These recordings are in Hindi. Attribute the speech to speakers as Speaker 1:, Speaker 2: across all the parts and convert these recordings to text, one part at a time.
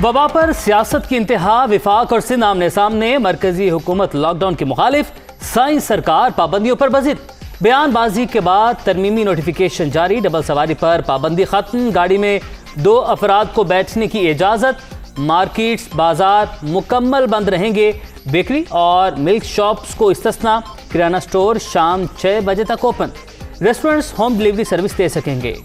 Speaker 1: वबा पर सियासत की इंतहा, विफाक और सिंध आमने सामने। मरकजी हुकूमत लॉकडाउन की मुखालिफ, साई सरकार पाबंदियों पर बजिद। बयानबाजी के बाद तरमीमी नोटिफिकेशन जारी, डबल सवारी पर पाबंदी खत्म। गाड़ी में 2 अफराद को बैठने की इजाज़त। मार्केट्स, बाजार मुकम्मल बंद रहेंगे। बेकरी और मिल्क शॉप्स को इस्तिस्ना। किराना स्टोर शाम 6 बजे तक open. Restaurants home delivery service दे सकेंगे।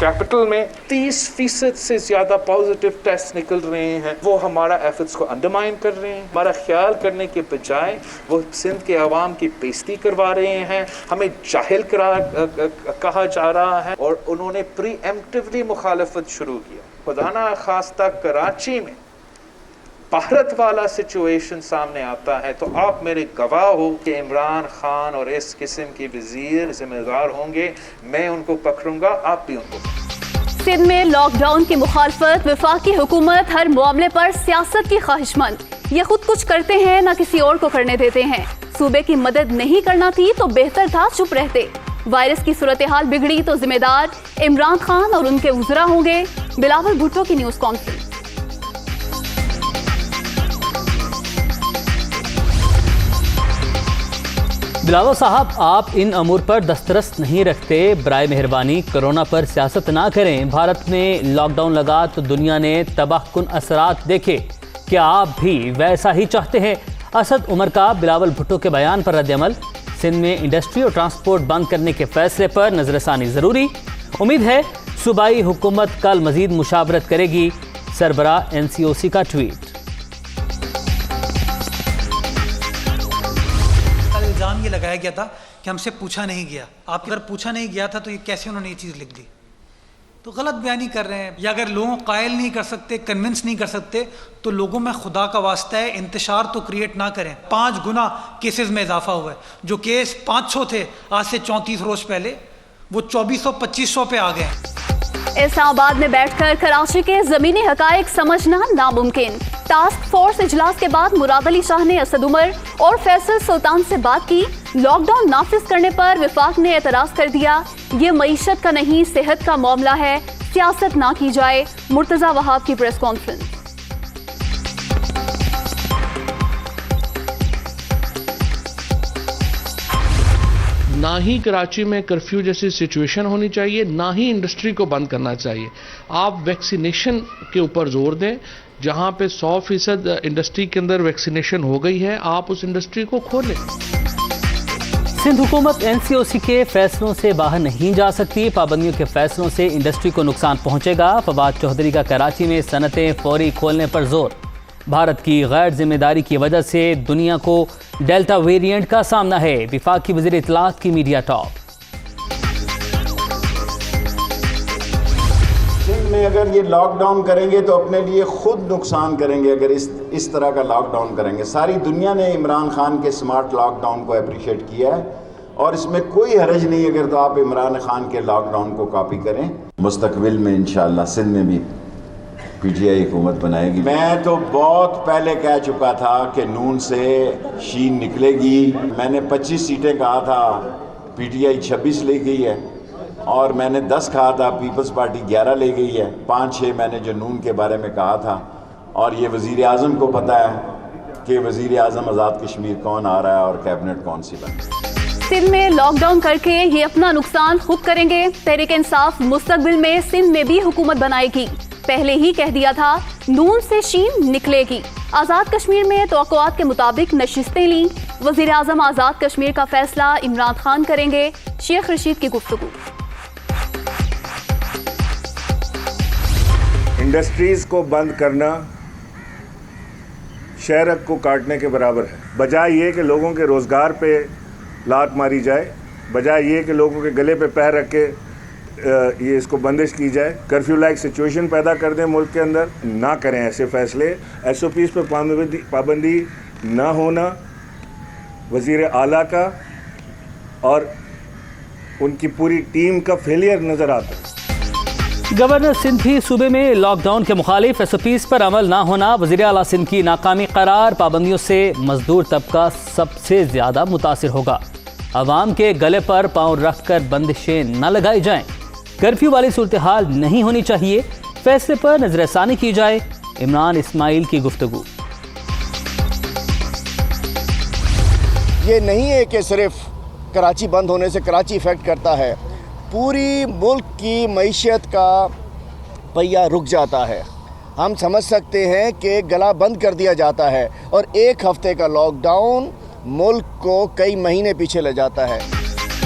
Speaker 2: कैपिटल में 30% से ज़्यादा पॉजिटिव टेस्ट निकल रहे हैं। वो हमारा एफर्ट्स को अंडरमाइन कर रहे हैं। हमारा ख्याल करने के बजाय वो सिंध के अवाम की बेइज्जती करवा रहे हैं। हमें जाहिल कहा जा रहा है और उन्होंने प्रीएम्प्टिवली मुखालफत शुरू किया। खुदा ना खास्ता कराची में भारत वाला सिचुएशन सामने आता है तो आप मेरे गवाह हो कि इमरान खान और इस किस्म के वजीर जिम्मेदार होंगे। मैं उनको पकड़ूंगा, आप भी उनको।
Speaker 3: सिंध में लॉकडाउन की मुखालफत, वफाकी हुकूमत हर मामले पर सियासत की ख्वाहिशमंद। ये खुद कुछ करते हैं ना किसी और को करने देते हैं। सूबे की मदद नहीं करना थी तो बेहतर था चुप रहते। वायरस की सूरत हाल बिगड़ी तो जिम्मेदार इमरान खान और उनके वज़रा होंगे। बिलावल भुट्टो की न्यूज़ कॉन्फ्रेंस।
Speaker 1: बिलावल साहब, आप इन अमूर पर दस्तरस नहीं रखते। बराए मेहरबानी कोरोना पर सियासत ना करें। भारत में लॉकडाउन लगा तो दुनिया ने तबाहकुन असरात देखे। क्या आप भी वैसा ही चाहते हैं? असद उमर का बिलावल भुट्टो के बयान पर रद्द-ए-अमल। सिंध में इंडस्ट्री और ट्रांसपोर्ट बंद करने के फैसले पर नजरसानी जरूरी। उम्मीद है सूबाई हुकूमत कल मजीद मुशावरत करेगी। सरबरा NCOC का ट्वीट।
Speaker 4: इल्ज़ाम ये लगाया गया था कि हमसे पूछा नहीं गया। आप अगर पूछा नहीं गया था तो ये कैसे उन्होंने ये चीज़ लिख दी? तो गलत बयानी कर रहे हैं। या अगर लोगों को कायल नहीं कर सकते, कन्विंस नहीं कर सकते, तो लोगों में खुदा का वास्ता है इंतशार तो क्रिएट ना करें। 5 गुना केसेस में इजाफा हुआ है। जो केस 500 थे आज से 34 रोज पहले, वो 2400-2500 पे आ गए।
Speaker 3: इस्लामाबाद में बैठकर कराची के ज़मीनी हकायक समझना नामुमकिन। टास्क फोर्स इजलास के बाद मुराद अली शाह ने असद उमर और फैसल सुल्तान से बात की। लॉकडाउन नाफिज करने पर वफाक ने एतराज़ कर दिया। ये मईशत का नहीं, सेहत का मामला है, सियासत ना की जाए। मुर्तज़ा वहाब की प्रेस कॉन्फ्रेंस।
Speaker 5: ना ही कराची में कर्फ्यू जैसी सिचुएशन होनी चाहिए, ना ही इंडस्ट्री को बंद करना चाहिए। आप वैक्सीनेशन के ऊपर जोर दें। जहां पे 100% इंडस्ट्री के अंदर वैक्सीनेशन हो गई है, आप उस इंडस्ट्री को खोलें।
Speaker 1: सिंध हुकूमत NCOC के फैसलों से बाहर नहीं जा सकती। पाबंदियों के फैसलों से इंडस्ट्री को नुकसान पहुंचेगा। फवाद चौधरी का कराची में सनतें फौरी खोलने पर जोर। भारत की गैर जिम्मेदारी की वजह से दुनिया को डेल्टा वेरिएंट का सामना है। विफाकी वज़ीर इत्तलात की मीडिया टॉक।
Speaker 6: में अगर ये लॉकडाउन करेंगे तो अपने लिए खुद नुकसान करेंगे। अगर इस तरह का लॉकडाउन करेंगे, सारी दुनिया ने इमरान खान के स्मार्ट लॉकडाउन को अप्रिशिएट किया है और इसमें कोई हरज नहीं अगर तो आप इमरान खान के लॉकडाउन को कॉपी करें। मुस्तकबिल में इंशाअल्लाह सिंध में भी PTI हुकूमत बनाएगी। मैं तो बहुत पहले कह चुका था कि नून से शीन निकलेगी। मैंने 25 सीटें कहा था, PTI 26 ले गई है और मैंने 10 कहा था, पीपल्स पार्टी 11 ले गई है। 5-6 मैंने जो नून के बारे में कहा था। और ये वज़ीर आज़म को पता है कि वज़ीर आज़म आज़ाद कश्मीर कौन आ रहा है और कैबिनेट कौन सी बन।
Speaker 3: सिंध में लॉकडाउन करके ये अपना नुकसान खुद करेंगे। तहरीक इंसाफ मुस्तकबिल में सिंध में भी हुकूमत बनाएगी। पहले ही कह दिया था नून से शीन निकलेगी। आज़ाद कश्मीर में तवक्कुआत के मुताबिक नशिस्तें ली। वज़ीर आज़म आज़ाद कश्मीर का फैसला इमरान खान करेंगे। शेख रशीद की गुफ्तगू।
Speaker 7: इंडस्ट्रीज़ को बंद करना शहरक को काटने के बराबर है। बजाय ये कि लोगों के रोज़गार पे लात मारी जाए, बजाय ये कि लोगों के गले पे पैर रख के ये इसको बंदिश की जाए, कर्फ्यू लाइक सिचुएशन पैदा कर दें मुल्क के अंदर, ना करें ऐसे फैसले। SOPs पे पाबंदी ना होना वज़ीर आला का और उनकी पूरी टीम का फेलियर नज़र आता है।
Speaker 1: गवर्नर सिंध भी सूबे में लॉकडाउन के मुखालिफ। SOPs पर अमल ना होना वज़ीर आला सिंध की नाकामी करार। पाबंदियों से मजदूर तबका सबसे ज़्यादा मुतासिर होगा। अवाम के गले पर पाँव रख कर बंदिशें न लगाई जाएं। कर्फ्यू वाली सूरत हाल नहीं होनी चाहिए, फैसले पर नजरसानी की जाए। इमरान इस्माइल की गुफ्तगू।
Speaker 8: ये नहीं है कि सिर्फ कराची बंद होने से कराची इफ़ेक्ट करता है, पूरी मुल्क की मईशत का पहिया रुक जाता है। हम समझ सकते हैं कि गला बंद कर दिया जाता है और एक हफ्ते का लॉकडाउन मुल्क को कई महीने पीछे ले जाता है।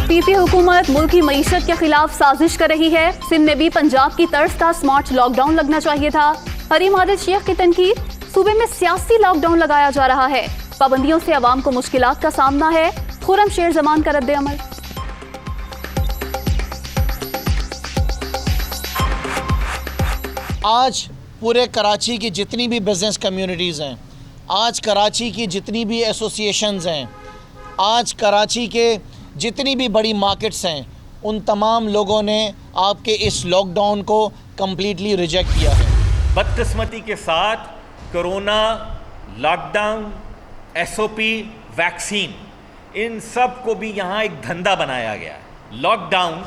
Speaker 3: पीपी हुकूमत मुल्क की मईशत के खिलाफ साजिश कर रही है। सिंध में भी पंजाब की तर्ज का स्मार्ट लॉकडाउन लगना चाहिए था। हरीम आदिल शेख की तनकीद, सूबे में सियासी लॉकडाउन लगाया जा रहा है, पाबंदियों से अवाम को मुश्किलात का सामना है। खुरम शेर जमान का रद्द अमल।
Speaker 9: आज पूरे कराची की जितनी भी बिज़नेस कम्युनिटीज़ हैं, आज कराची की जितनी भी एसोसिएशंस हैं, आज कराची के जितनी भी बड़ी मार्केट्स हैं, उन तमाम लोगों ने आपके इस लॉकडाउन को कम्प्लीटली रिजेक्ट किया है।
Speaker 10: बदकिस्मती के साथ कोरोना, लॉकडाउन, एसओपी, वैक्सीन, इन सब को भी यहाँ एक धंधा बनाया गया है। लॉकडाउन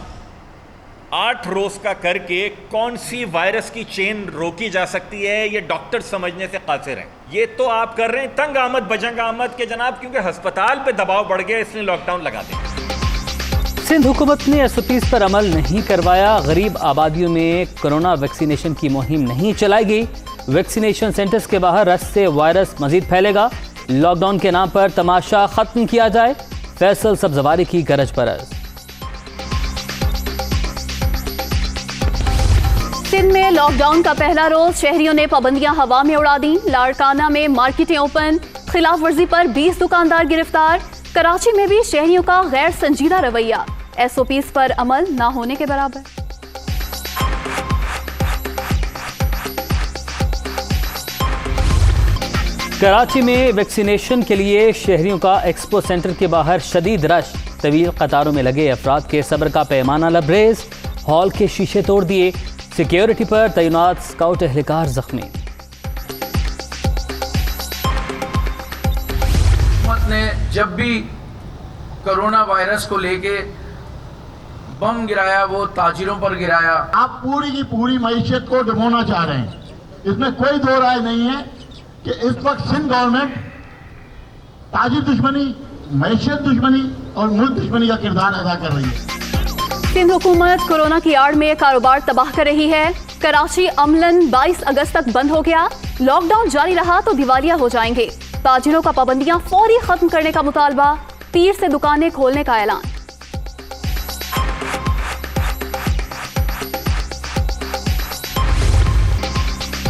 Speaker 10: 8 रोज का करके कौन सी वायरस की चेन रोकी जा सकती है, ये डॉक्टर समझने से कासिर हैं। ये तो आप कर रहे हैं तंग आमद बजंग आमद के जनाब, क्योंकि अस्पताल पे दबाव बढ़ गया इसलिए लॉकडाउन लगा दें।
Speaker 1: सिंध हुकूमत ने एसओपीज़ पर अमल नहीं करवाया। गरीब आबादियों में कोरोना वैक्सीनेशन की मुहिम नहीं चलाई गई। वैक्सीनेशन सेंटर्स के बाहर रस से वायरस मजीद फैलेगा। लॉकडाउन के नाम पर तमाशा खत्म किया जाए। फैसल सब्जवारी की गरज परस।
Speaker 3: सिंध में लॉकडाउन का पहला रोज शहरियों ने पाबंदियां हवा में उड़ा दी। लाड़काना में मार्केटें ओपन, खिलाफ वर्जी पर 20 दुकानदार गिरफ्तार। कराची में भी शहरियों का गैर संजीदा रवैया, एसओपीज़ पर अमल न होने के बराबर।
Speaker 1: कराची में वैक्सीनेशन के लिए शहरियों का एक्सपो सेंटर के बाहर शदीद रश। तवील कतारों में लगे अफराद के सब्र का पैमाना लबरेज। हॉल के शीशे तोड़ दिए। सिक्योरिटी पर तैनात स्काउट एहलकार जख्मी।
Speaker 11: हुकूमत ने जब भी कोरोना वायरस को लेके बम गिराया वो ताजिरों पर गिराया।
Speaker 12: आप पूरी की पूरी मईशत को डुबोना चाह रहे हैं, इसमें कोई दो राय नहीं है कि इस वक्त सिंध गवर्नमेंट ताजिर दुश्मनी, मईशत दुश्मनी और मुल्क दुश्मनी का किरदार अदा कर रही है।
Speaker 3: सिंध हुकूमत कोरोना की आड़ में कारोबार तबाह कर रही है। कराची अमलन 22 अगस्त तक बंद हो गया। लॉकडाउन जारी रहा तो दिवालिया हो जाएंगे। ताजिरों का पाबंदियां फौरी खत्म करने का मुतालबा। पीर से दुकानें खोलने का ऐलान।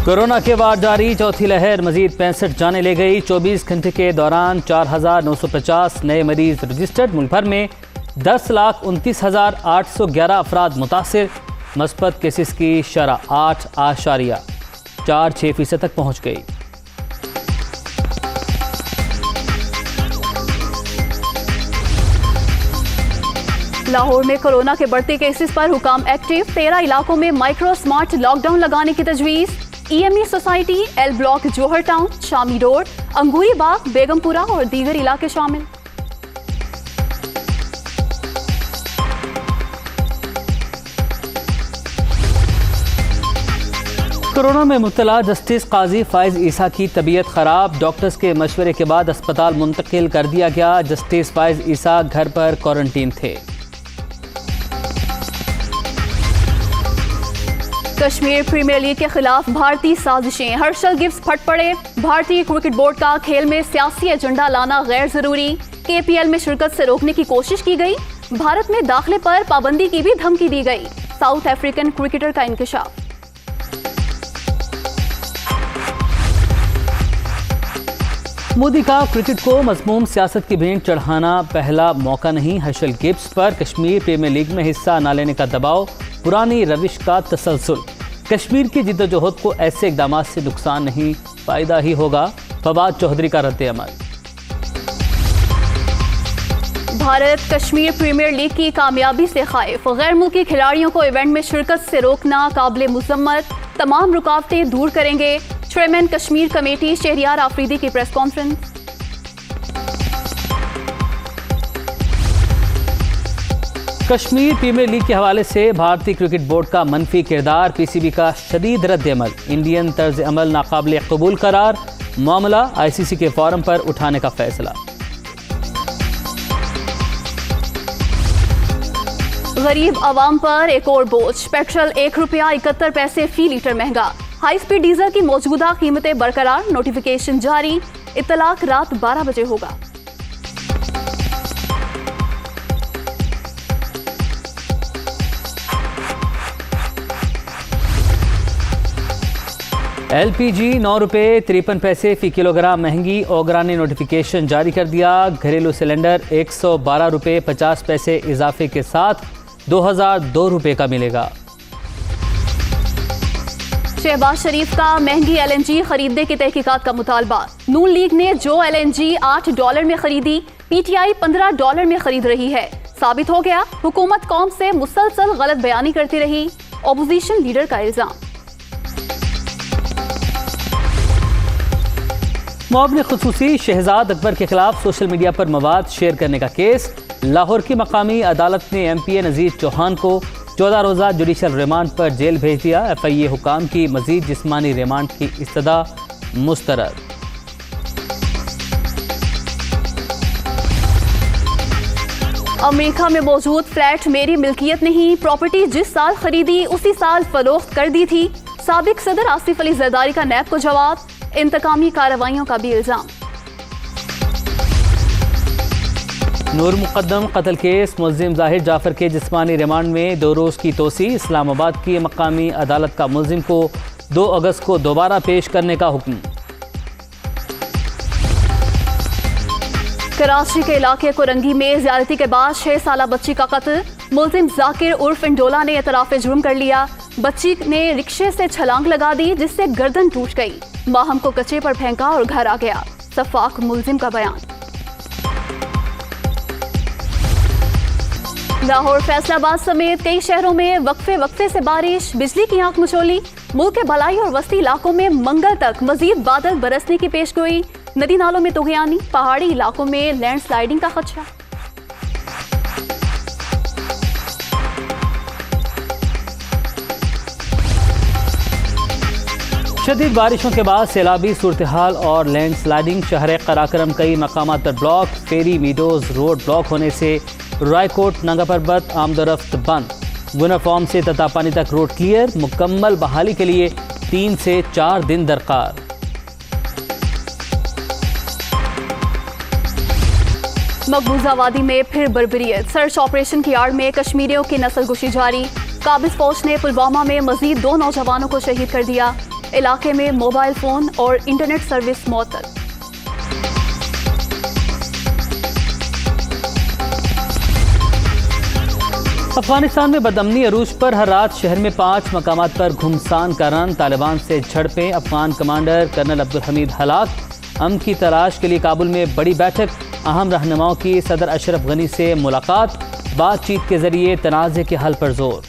Speaker 1: कोरोना के बाद जारी चौथी लहर मजीद 65 जाने ले गई। 24 घंटे के दौरान 4,950 नए मरीज रजिस्टर्ड। मुल्क भर में 10,29,811 अफराद मुतासिर। मस्बत केसेस की शरह 8.46% तक पहुँच गई।
Speaker 3: लाहौर में कोरोना के बढ़ते केसेस पर हुकाम एक्टिव। 13 इलाकों में माइक्रो स्मार्ट लॉकडाउन लगाने की तजवीज़। EME सोसाइटी, एल ब्लॉक, जोहर टाउन, शामी रोड, अंगूरी बाग, बेगमपुरा और दीगर इलाके शामिल।
Speaker 1: कोरोना में मुब्तला जस्टिस काजी फाइज ईसा की तबीयत खराब। डॉक्टर्स के मशवरे के बाद अस्पताल मुंतकिल कर दिया गया। जस्टिस फाइज ईसा घर पर क्वारंटीन थे।
Speaker 3: कश्मीर प्रीमियर लीग के खिलाफ भारतीय साजिशें। हर्षल गिब्स फट पड़े। भारतीय क्रिकेट बोर्ड का खेल में सियासी एजेंडा लाना गैर जरूरी। KPL में शिरकत से रोकने की कोशिश की गई। भारत में दाखिले पर पाबंदी की भी धमकी दी गई। साउथ अफ्रीकन क्रिकेटर का इंकशाफ।
Speaker 1: मोदी का क्रिकेट को मज़मूम सियासत की भेंट चढ़ाना पहला मौका नहीं। हर्षल गिब्स पर कश्मीर प्रीमियर लीग में हिस्सा न लेने का दबाव, पुरानी रविश का तसलसल। कश्मीर की जिद्दोजहद को ऐसे इकदाम से नुकसान नहीं, फायदा ही होगा। फवाद चौधरी का रद्द अमल।
Speaker 3: भारत कश्मीर प्रीमियर लीग की कामयाबी से खाइफ। गैर मुल्की खिलाड़ियों को इवेंट में शिरकत से रोकना काबिल मुज़म्मत। तमाम रुकावटें दूर करेंगे। चेयरमैन कश्मीर कमेटी शहरियार आफरीदी की press conference.
Speaker 1: Kashmir premier league के हवाले से भारतीय क्रिकेट बोर्ड का मनफी किरदार, पीसीबी का शदीद रद्द-ए-अमल, इंडियन तर्ज अमल नाकाबिल कबूल करार, मामला आईसीसी के फोरम पर उठाने का फैसला।
Speaker 3: गरीब आवाम पर एक और बोझ, पेट्रोल ₹1.71 फी लीटर महंगा, हाई स्पीड डीजल की मौजूदा कीमतें बरकरार, नोटिफिकेशन जारी, इत्तलाक रात 12 बजे होगा।
Speaker 1: एलपीजी ₹9.53 फी किलोग्राम महंगी, ओगरा ने नोटिफिकेशन जारी कर दिया। घरेलू सिलेंडर ₹112.50 इजाफे के साथ ₹2002 का मिलेगा।
Speaker 3: शहबाज शरीफ का महंगी एलएनजी खरीदने की तहकीकात का मुतालबा, नून लीग ने जो एलएनजी $8 में खरीदी, पीटीआई $15 में खरीद रही है। साबित हो गया हुकूमत कौम से मुसलसल गलत बयानी करती रही, ऑपोजिशन लीडर का इल्जाम।
Speaker 1: मॉब ने खुसूसी शहजाद अकबर के खिलाफ सोशल मीडिया पर मवाद शेयर करने का केस, लाहौर की मकामी अदालत ने एमपीए नजीर चौहान को 14 रोज़ा जुडिशल रिमांड पर जेल भेज दिया। एफआईए हुकाम की मजीद जिस्मानी रिमांड की इस्तदा मुस्तरद।
Speaker 3: अमेरिका में मौजूद फ्लैट मेरी मिल्कियत नहीं, प्रॉपर्टी जिस साल खरीदी उसी साल फरोख्त कर दी थी। साबिक सदर आसिफ अली जरदारी का नैब को जवाब, इंतकामी कार्रवाइयों का भी इल्जाम।
Speaker 1: नूर मुकद्दम कत्ल केस, मुल्जिम जाहिर जाफर के जिस्मानी रिमांड में 2 रोज़ की तोसी, इस्लामाबाद की मकामी अदालत का मुल्जिम को 2 अगस्त को दोबारा पेश करने का हुक्म।
Speaker 3: कराची के इलाके कोरंगी में ज्यादती के बाद 6 साला बच्ची का कत्ल, मुल्जिम जाकिर उर्फ इंडोला ने एतराफ़ जुर्म कर लिया। बच्ची ने रिक्शे से छलांग लगा दी जिससे गर्दन टूट गई, माहम को कचरे पर फेंका और घर आ गया। सफाक मुल्जिम का बयान। लाहौर, फैसलाबाद समेत कई शहरों में वक्फे से बारिश, बिजली की आंख मचोली। मुल्क के भलाई और वस्ती इलाकों में मंगल तक मजीद बादल बरसने की पेशगोई। नदी नालों में तुगयानी, पहाड़ी इलाकों में लैंडस्लाइडिंग का खदशा।
Speaker 1: शदीद बारिशों के बाद सैलाबी सूरत हाल और लैंडस्लाइडिंग। शहर कराकरम कई मकामात पर ब्लॉक, फेरी मीडोज रोड ब्लॉक होने से रायकोट नंगा पर्बत आमदोरफ्त बंद। गुना फॉर्म से ततापानी तक रोड क्लियर, मुकम्मल बहाली के लिए 3 से 4 दिन दरकार।
Speaker 3: मकबूजा वादी में फिर बर्बरियत, सर्च ऑपरेशन की आड़ में कश्मीरियों की नस्लकुशी जारी। काबिज फौज ने पुलवामा में मजीद 2 नौजवानों को शहीद कर दिया। इलाके में मोबाइल फोन और इंटरनेट सर्विस मुअत्तल।
Speaker 1: अफगानिस्तान में बदअमनी अरूज पर हर रात शहर में 5 मकामात पर घुमसान का रन, तालिबान से झड़पें, अफगान कमांडर कर्नल अब्दुल हमीद हलाक। अमन की तलाश के लिए काबुल में बड़ी बैठक, अहम रहनुमाओं की सदर अशरफ गनी से मुलाकात, बातचीत के जरिए तनाज़े के हल पर जोर।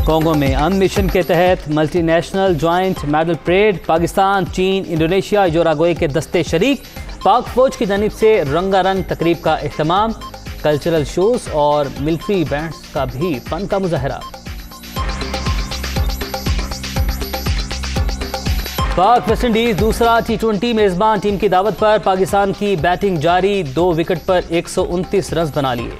Speaker 1: कोंगो में अमन मिशन के तहत multinational joint medal parade, Pakistan, चीन, इंडोनेशिया, जोरागोई के दस्ते शरीक। पाक फौज की जानिब से रंगारंग तकरीब का एहतमाम, कल्चरल शोज और मिलिट्री बैंड्स का भी फन का मुजाहरा। पाक वेस्ट इंडीज दूसरा T20 मेजबान टीम की दावत पर, पाकिस्तान की बैटिंग जारी, 2 विकेट पर 129 रन बना लिए।